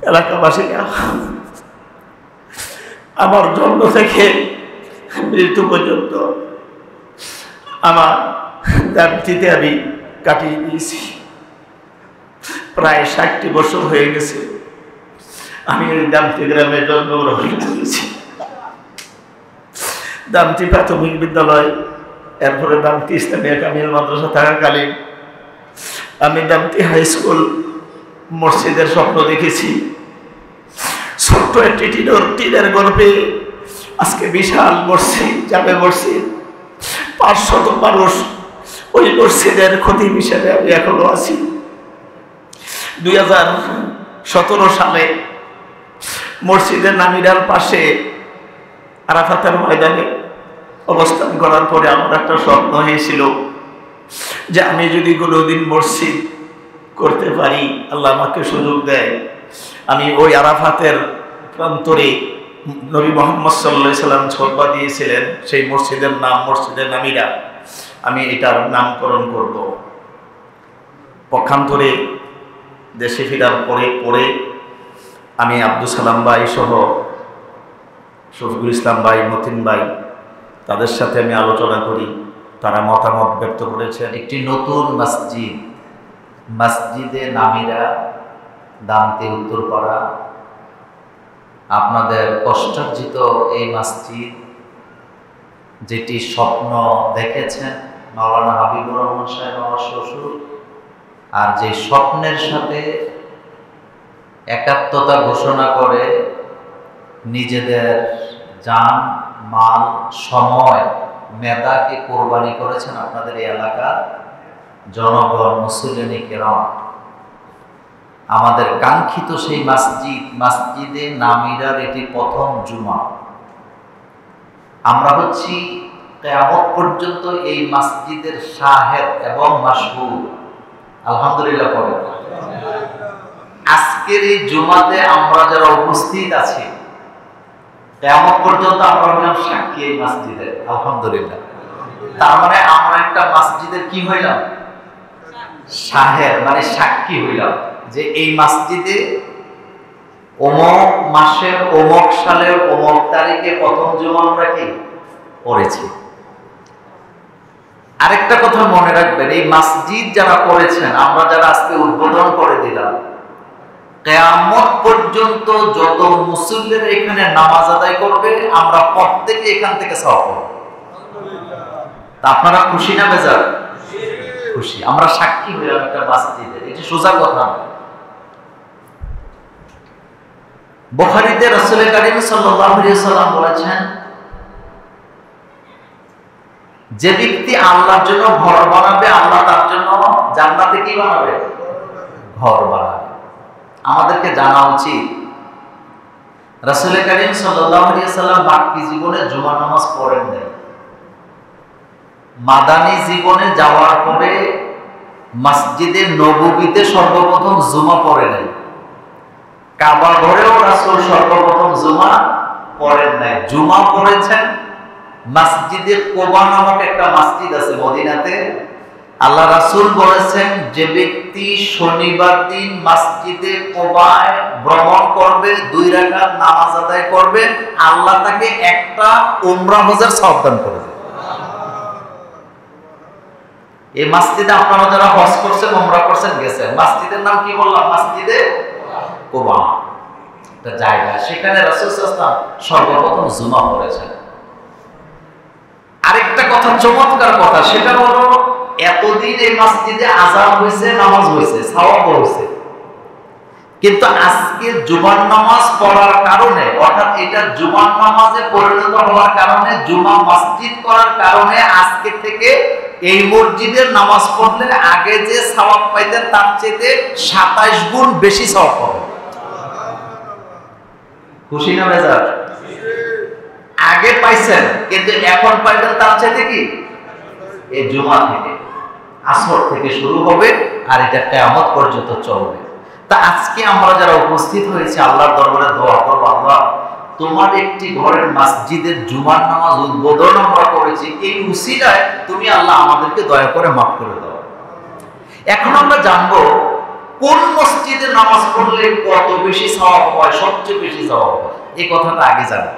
এলাকাবাসীরা আমার জন্ম থেকে মৃত্যু পর্যন্ত আমার দাবিতে আমি কাটিয়ে দিয়েছি। প্রায় 60টি বছর হয়ে গেছে আমি এই দামতি গ্রামে জন্মগ্রহণ করেছি। দামতি প্রাথমিক বিদ্যালয়, এরপরে দামতি ইসলামিয়া কামিল মাদ্রাসা থাকাকালীন আমি দামতি হাই স্কুল মসজিদের স্বপ্ন দেখেছি। ছোট্ট একটি টিনের গল্পে আজকে বিশাল মসজিদ, জামে মসজিদ, 500 মানুষ ওই মসজিদের খতিব হিসেবে আমি এখনো আছি। 2017 সালে মসজিদের নামিরার পাশে আরাফাতের ময়দানে অবস্থান করার পরে আমার একটা স্বপ্ন হয়েছিল যে আমি যদি কোনোদিন মসজিদ করতে পারি, আল্লাহ আমাকে সুযোগ দেয়, আমি ওই আরাফাতের প্রান্তরে নবী মুহাম্মদ সাল্লাল্লাহু আলাইহি সাল্লাম ছতবা দিয়েছিলেন সেই মসজিদের নাম মসজিদে নামিরা, আমি এটার নামকরণ করব। পক্ষান্তরে দেশে ফেরার পরে আমি আব্দুল সালাম ভাই সহ শফিকুল ইসলাম ভাই, মতিন ভাই, তাদের সাথে আমি আলোচনা করি। তারা মতামত ব্যক্ত করেছেন একটি নতুন মসজিদ, মসজিদে নামিরা, দামতি উত্তরপাড়া, আপনাদের কষ্টার্জিত এই মসজিদ, যেটি স্বপ্ন দেখেছেন মাওলানা হাবিবুর রহমান সাহেব আমার শ্বশুর, আর যে স্বপ্নের সাথে একাত্মতা ঘোষণা করে নিজেদের জান, মাল, সময়, মেধাকে কোরবানি করেছেন আপনাদের এই এলাকার জনগণ, মুসল্লিনে কেরাম। আমাদের কাঙ্ক্ষিত সেই মসজিদে নামিরার এটি প্রথম জুমা। আমরা হচ্ছি কিয়ামত পর্যন্ত এই মসজিদের শাহেদ এবং মাশহুদ। আলহামদুলিল্লাহ পড়ে। আজকের এই জুমাতে আমরা যারা উপস্থিত আছি, কিয়ামত পর্যন্ত আমরা হলাম সাক্ষী এই মসজিদের। আলহামদুলিল্লাহ। তার মানে আমরা একটা মসজিদের কি হইলাম? শাহেদ, মানে সাক্ষী হইলাম যে এই মসজিদে অমুক মাসের অমুক সালের অমুক তারিখে প্রথম জুমা আমরা কি পড়েছি। আরেকটা কথা মনে রাখবেন, এই মসজিদ যারা করেছেন, আমরা যারা আজকে উদ্বোধন করে দিলাম, কিয়ামত পর্যন্ত যত মুসল্লিরা এখানে নামাজ আদায় করবে আমরা প্রত্যেকে এখান থেকে সওয়াব পাবো। তা আপনারা খুশি না বেজার? খুশি। আমরা সাক্ষী হইলাম একটা মসজিদের, এটা সোজা কথা। বুখারীতে রাসূল কারীম সাল্লাল্লাহু আলাইহি ওয়াসাল্লাম বলেছেন, যে ব্যক্তি আল্লাহর জন্য ঘর বানাবে, আল্লাহ তার জন্য জান্নাতে কি বানাবে? ঘর বানাবে। আমাদেরকে জানা উচিত রাসূল কারীম সাল্লাল্লাহু আলাইহি ওয়াসাল্লাম বাকি জীবনে জুমার নামাজ পড়েন নাই। মাদানী জীবনে যাওয়ার পরে মসজিদে নববীতে সর্বপ্রথম জুমা পড়ে নাই। কাবা ঘরেও রাসূল সর্বপ্রথম জুমা পড়েন নাই। জুমা পড়েছেন মসজিদে কোবা নামক একটা মসজিদ আছে মদিনাতে। আল্লাহ রাসূল বলেছেন, যে ব্যক্তি শনিবার দিন মসজিদে কোবায় ভ্রমণ করবে, 2 রাকাত নামাজ আদায় করবে, আল্লাহ তাকে একটা উমরা হজের সওয়াব দান করে দেবে। এই মসজিদে আপনারা যারা হজ করছেন, উমরা করছেন, গেছেন, মসজিদের নাম কি বললাম? মসজিদে কোবা। একটা জায়গা, সেখানে রাসূল সাল্লাল্লাহু আলাইহি ওয়াসাল্লাম সর্বপ্রথম জুমা পড়েছেন। আরেকটা কথা, চমৎকার কথা, সেটা হলো এতদিন এই মসজিদে আযান হয়েছে, নামাজ হয়েছে, সওয়াব হয়েছে, কিন্তু আজকে জুমার নামাজ পড়ার কারণে, অর্থাৎ এটা জুমার নামাজে পরিণত হওয়ার কারণে, জুমা মসজিদ করার কারণে আজকে থেকে এই মসজিদের নামাজ পড়লে আগে যে সওয়াব পাইতেন তার চেয়ে 27 গুণ বেশি সওয়াব পাবেন। খুশি না বেজার? আগে পাইছেন, কিন্তু এখন পাইবেন তার চাইতে কি? এই জুমা থেকে, আসর থেকে শুরু হবে আর এটা কিয়ামত পর্যন্ত চলবে। তা আজকে আমরা যারা উপস্থিত হয়েছি আল্লাহর দরবারে দোয়া করব, আল্লাহ তোমার একটি ঘরের মসজিদের জুমার নামাজ উদ্বোধন আমরা করেছি, এই উসিলায় তুমি আল্লাহ আমাদেরকে দয়া করে মাফ করে দাও। এখন আমরা জানবো কোন মসজিদে নামাজ পড়লে কত বেশি সওয়াব হয়, সবচেয়ে বেশি সওয়াব হয়, এই কথাটা আগে জানি।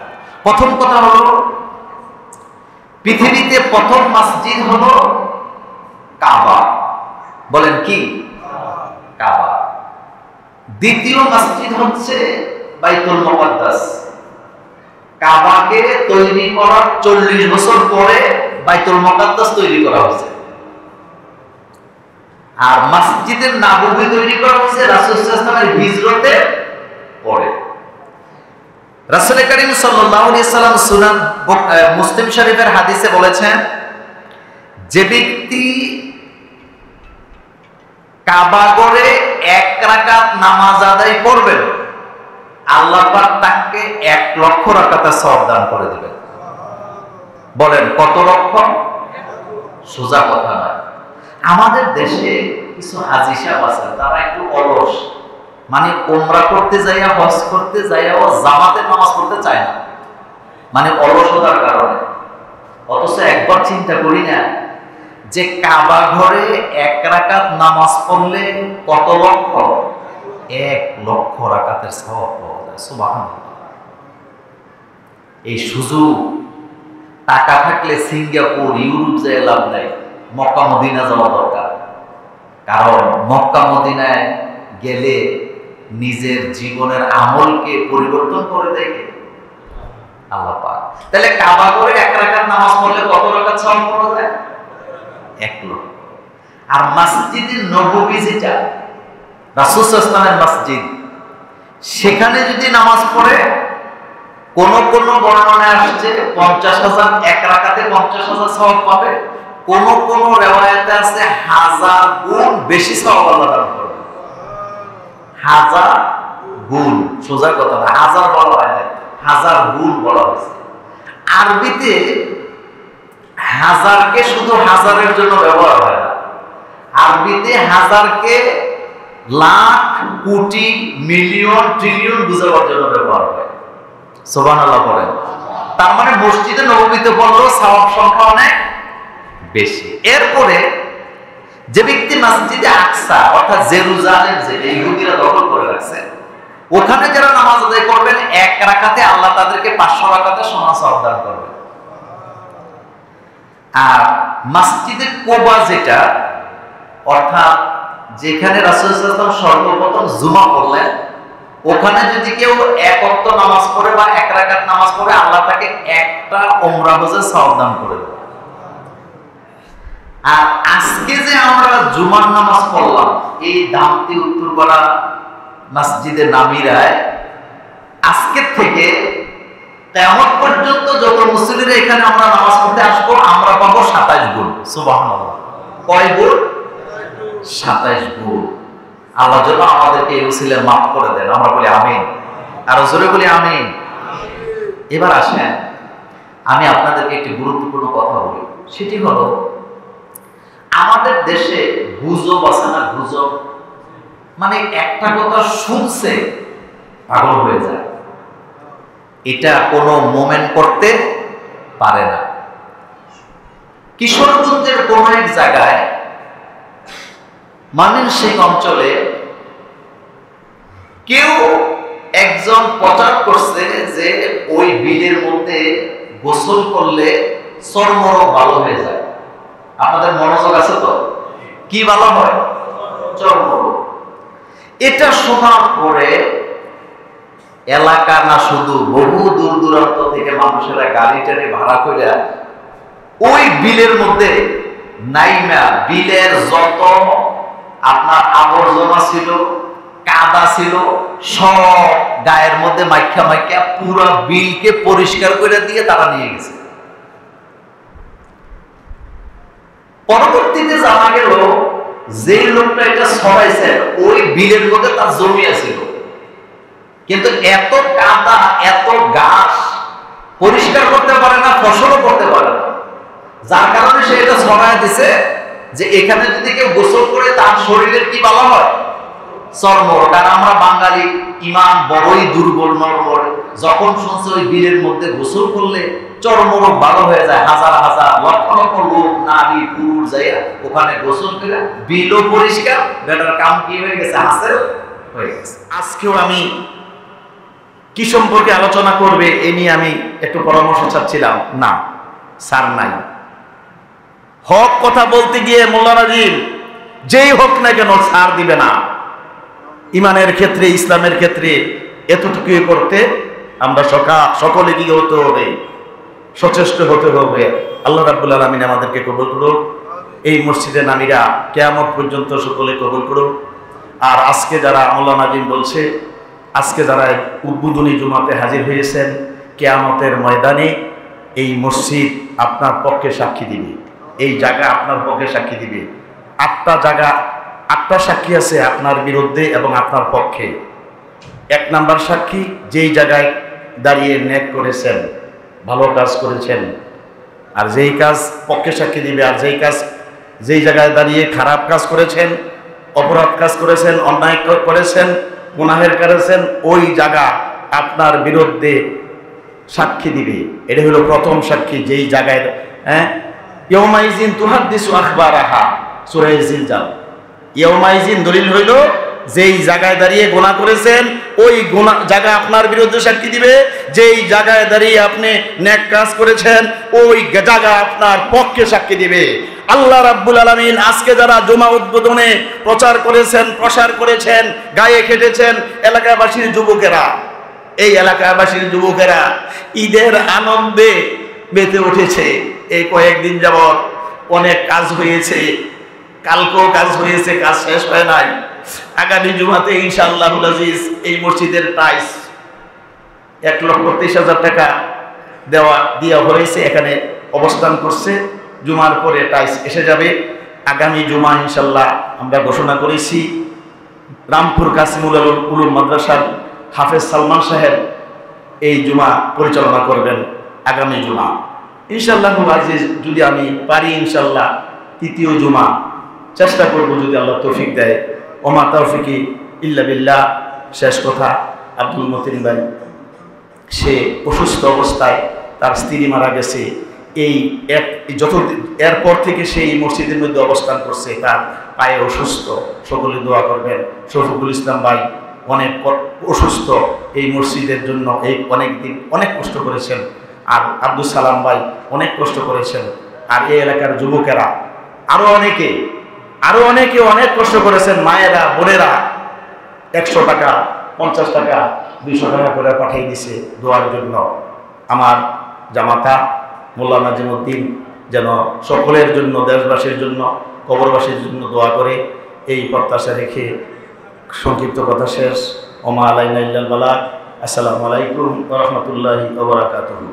প্রথম কথা হলো, পৃথিবীতে প্রথম মসজিদ হলো কাবা। বলেন কি? কাবা। দ্বিতীয় মসজিদ হচ্ছে বাইতুল মুকাদ্দাস। কাবাকে তৈরি করার 40 বছর পরে বাইতুল মুকাদ্দাস তৈরি করা হয়েছে। আর মসজিদের নববী তৈরি করা হয়েছে রাসূল সাল্লাল্লাহু আলাইহি ওয়াসাল্লামের হিজরতের পরে। রাসূল করিম সাল্লাল্লাহু আলাইহি ওয়াসাল্লাম সুনান মুসলিম শরীফের হাদিসে বলেছেন, যে ব্যক্তি কাবা ঘরে 1 রাকাত নামাজ আদায় করবেন, আল্লাহ পাক তাকে 1 লক্ষ রাকাতের সওয়াব দান করে দিবেন। বলেন কত লক্ষ? সোজা কথা নয়। আমাদের দেশে কিছু হাজী সাহেব আছেন, তারা একটু অলস, মানে উমরা করতে যাইয়া, হজ করতে যাইয়াও জামাতে নামাজ পড়তে চায় না, মানে অলসতার কারণে। অথচ একবার চিন্তা করি না যে কাবা ঘরে 1 রাকাত নামাজ পড়লে কত লক্ষ? 1 লক্ষ রাকাতের সওয়াব পাওয়া যায়। সুবহানাল্লাহ। এই সুযোগ টাকা থাকলে সিঙ্গাপুর, ইউরোপ যায় লাভ নাই, মক্কা মদিনা যাওয়া দরকার। কারণ মক্কা মদিনায় গেলে নিজের জীবনের আমলকে পরিবর্তন করে দেয় আল্লাহ পাক। তাহলে কাবা ঘরে 1 রাকাত নামাজ পড়লে কত রাকাত সওয়াব পাওয়া যায়? 1 লক্ষ। আর মসজিদে নববী যেটা রাসূল সাল্লাল্লাহু আলাইহি ওয়াসাল্লামের মসজিদ, সেখানে যদি নামাজ পড়ে, কোন কোন বর্ণনায় আসছে 50,000, 1 রাকাতে 50,000 সওয়াব পাবে। কোন কোন রিওয়ায়াতে আছে 1000 গুণ বেশি সওয়াব আল্লাহ দান করবে। 1000 গুণ, সোজা কথা না, 1000 বলা হয় না, 1000 গুণ বলা হয়েছে। আরবিতে 1000কে শুধু হাজারের জন্য ব্যবহার হয় না, আরবিতে 1000কে লাখ, কোটি, মিলিয়ন, ট্রিলিয়ন বুঝাবার জন্য ব্যবহার হয়। সুবহানাল্লাহ পড়েন। তার মানে মসজিদে নববীতে পড়লেও সওয়াব সংখ্যা অনেক বেশি। এরপরে যে ব্যক্তি মসজিদে আকসা অর্থাৎ জেরুজালেম, যেটা ইহুদিরা দখল করে রাখছে, ওখানে যারা নামাজ আদায় করবেন 1 রাকাতে আল্লাহ তাদেরকে 500 রাকাতের সমান সওয়াব দান করবে। আর মসজিদে কুবা যেটা, অর্থাৎ যেখানে রাসূল সাল্লাল্লাহু আলাইহি ওয়াসাল্লাম সর্বপ্রথম জুমা পড়লেন, ওখানে যদি কেউ 1 ওয়াক্ত নামাজ পড়ে বা 1 রাকাত নামাজ পড়ে, আল্লাহ তাকে 1টা উমরা হজের সওয়াব দান করে দেবে। আর আজকে যে আমরা জুমার নামাজ পড়লাম এই দামতি উত্তরপাড়া মসজিদে নামিরায়, আজকের থেকে কিয়ামত পর্যন্ত যত মুসল্লিরা এখানে আমরা নামাজ পড়তে আসবো, আমরা পাবো 27 গুণ। সুবহানাল্লাহ। কয় গুণ? 27 গুণ। আল্লাহ যেন আমাদেরকে এই উসিলায় মাফ করে দেন। আমরা বলি আমিন। আর জোরে বলি আমিন। এবার আসেন, আমি আপনাদেরকে একটি গুরুত্বপূর্ণ কথা বলি। সেটি হলো, আমাদের দেশে গুজব আছে না, গুজব মানে একটা কথা শুনছে পাগল হয়ে যায়, এটা কোনো মোমেন্ট করতে পারে না। কিশোরগঞ্জের কোন এক জায়গায় ময়মনসিংহ অঞ্চলে কেউ একজন প্রচার করছে যে ওই বিলের মধ্যে গোসল করলে চর্মরোগ ভালো হয়ে যায়। আপনাদের মনোযোগ আছে তো? কি ভালো হয়? চর্মরোগ। এটা শোনার পরে এলাকা না, শুধু বহু দূর দূরান্ত থেকে মানুষেরা গাড়ি টাড়ি ভাড়া করে ওই বিলের মধ্যে নাইমা, বিলের যত আপনার আবর্জনা ছিল, কাদা ছিল, সব গায়ের মধ্যে মাইখা মাইখা পুরো বিলকে পরিষ্কার করে দিয়ে তারা নিয়ে গেছে। পরবর্তীতে জানা গেল যে লোকটা এটা ছড়াইছে ওই বিলের মধ্যে তার জমি আছিল, কিন্তু এত কাদা, এত ঘাস পরিষ্কার করতে পারে না, ফসলও করতে পারে না, যার কারণে সে এটা ছড়ায় দিছে যে এখানে যদি কেউ গোসল করে তার শরীরের কি বলা হয়? চর্মরোগ। আর আমরা বাঙালি ইমান বড়ই দুর্বল, নরবরে যখন শুনছে ওই বিলের মধ্যে গোসল করলে চর্মরোগ ভালো হয়ে যায়, হাজার হাজার লক্ষ লক্ষ লোক নারী পুরুষ যাইয়া ওখানে গোসল করে বিলও পরিষ্কার, বেটার কাম কি হয়ে গেছে, হাসিল হয়ে গেছে। আজকেও আমি কি সম্পর্কে আলোচনা করবে এ নিয়ে আমি একটু পরামর্শ চাচ্ছিলাম, না স্যার নাই। হক কথা বলতে গিয়ে মোল্লা নাজিম যেই হোক না কেন ছাড় দিবে না। ইমানের ক্ষেত্রে, ইসলামের ক্ষেত্রে এতটুকুই করতে আমরা সকলে কি হতে হবে, সচেষ্ট হতে হবে। আল্লাহ রাব্বুল আলামিন আমাদেরকে কবুল করুক, এই মসজিদে নামীরা কিয়ামত পর্যন্ত সকলে কবুল করুক। আর আজকে যারা মোল্লা নাজিম বলছে, আজকে যারা উদ্বোধনী জুমাতে হাজির হয়েছেন, কিয়ামতের ময়দানে এই মসজিদ আপনার পক্ষে সাক্ষী দিবে, এই জায়গা আপনার পক্ষে সাক্ষী দিবে। 8টা জায়গা, 8টা সাক্ষী আছে আপনার বিরুদ্ধে এবং আপনার পক্ষে। 1 নাম্বার সাক্ষী, যেই জায়গায় দাঁড়িয়ে নেক করেছেন, ভালো কাজ করেছেন, আর যেই কাজ পক্ষে সাক্ষী দিবে। আর যেই জায়গায় দাঁড়িয়ে খারাপ কাজ করেছেন, অপরাধ কাজ করেছেন, অন্যায় করেছেন, গুনাহের করেছেন, ওই জায়গা আপনার বিরুদ্ধে সাক্ষী দিবে। এটা হলো প্রথম সাক্ষী। যেই জায়গায় ইয়াউমাইজিন তুহাদ্দিসু আখবারাহা, সূরা জিলজাল। ইয়াউমাইজিন দলিল হইল যেই জায়গায় দাঁড়িয়ে গুনাহ করেছেন, ওই গুনাহ জায়গা আপনার বিরুদ্ধে সাক্ষী দিবে। যেই জায়গায় দাঁড়িয়ে আপনি নেক কাজ করেছেন, ওই জায়গা আপনার পক্ষে সাক্ষী দিবে। আল্লাহ রাব্বুল আলামিন আজকে যারা জুমা উদ্বোধনে প্রচার করেছেন, প্রসার করেছেন, গায়ে খেটেছেন, এলাকাবাসীর যুবকেরা, এই এলাকাবাসীর যুবকেরা ঈদের আনন্দে মেতে উঠেছে। এই কয়েকদিন যাবৎ অনেক কাজ হয়েছে, কালকেও কাজ হয়েছে, কাজ শেষ হয় নাই। আগামী জুমাতে ইনশাআল্লাহুল আজিজ এই মসজিদের টাইলস 1,30,000 টাকা দেওয়া হয়েছে, এখানে অবস্থান করছে। জুমার পরে টাইলস এসে যাবে। আগামী জুমা ইনশাআল্লাহ আমরা ঘোষণা করেছি, রামপুর কাসিমুল উলুম মাদ্রাসার হাফেজ সালমান সাহেব এই জুমা পরিচালনা করবেন। আগামী জুমা ইনশাআল্লাহুল আজিজ যদি আমি পারি, ইনশাআল্লাহ 3য় জুমা চেষ্টা করব, যদি আল্লাহ তৌফিক দেয়। ওমা তৌফিকি ইল্লা বিল্লাহ। শেষ কথা, আব্দুল মতিন ভাই সে অসুস্থ অবস্থায়, তার স্ত্রী মারা গেছে। এরপর থেকে সে এই মসজিদের মধ্যে অবস্থান করছে, তার পায়ে অসুস্থ। সকলে দোয়া করবেন। শফিকুল ইসলাম ভাই অনেক অসুস্থ, এই মসজিদের জন্য অনেক দিন অনেক কষ্ট করেছেন। আর আব্দুল সালাম ভাই অনেক কষ্ট করেছেন। আর এই এলাকার যুবকেরা আরো অনেকে অনেক কষ্ট করেছেন। মায়েরা, বোনেরা 100 টাকা, 50 টাকা, 200 টাকা করে পাঠিয়ে দিছে দোয়ার জন্য। আমার জামাতা মোল্লা নাজিমউদ্দিন যেন সকলের জন্য, দেশবাসীর জন্য, কবরবাসীর জন্য দোয়া করে, এই প্রত্যাশা রেখে সংক্ষিপ্ত কথা শেষ। ওমা আলাইনা ইল্লাল বালাগ। আসসালামু আলাইকুম ওয়া রাহমাতুল্লাহি ওয়া বারাকাতুহু।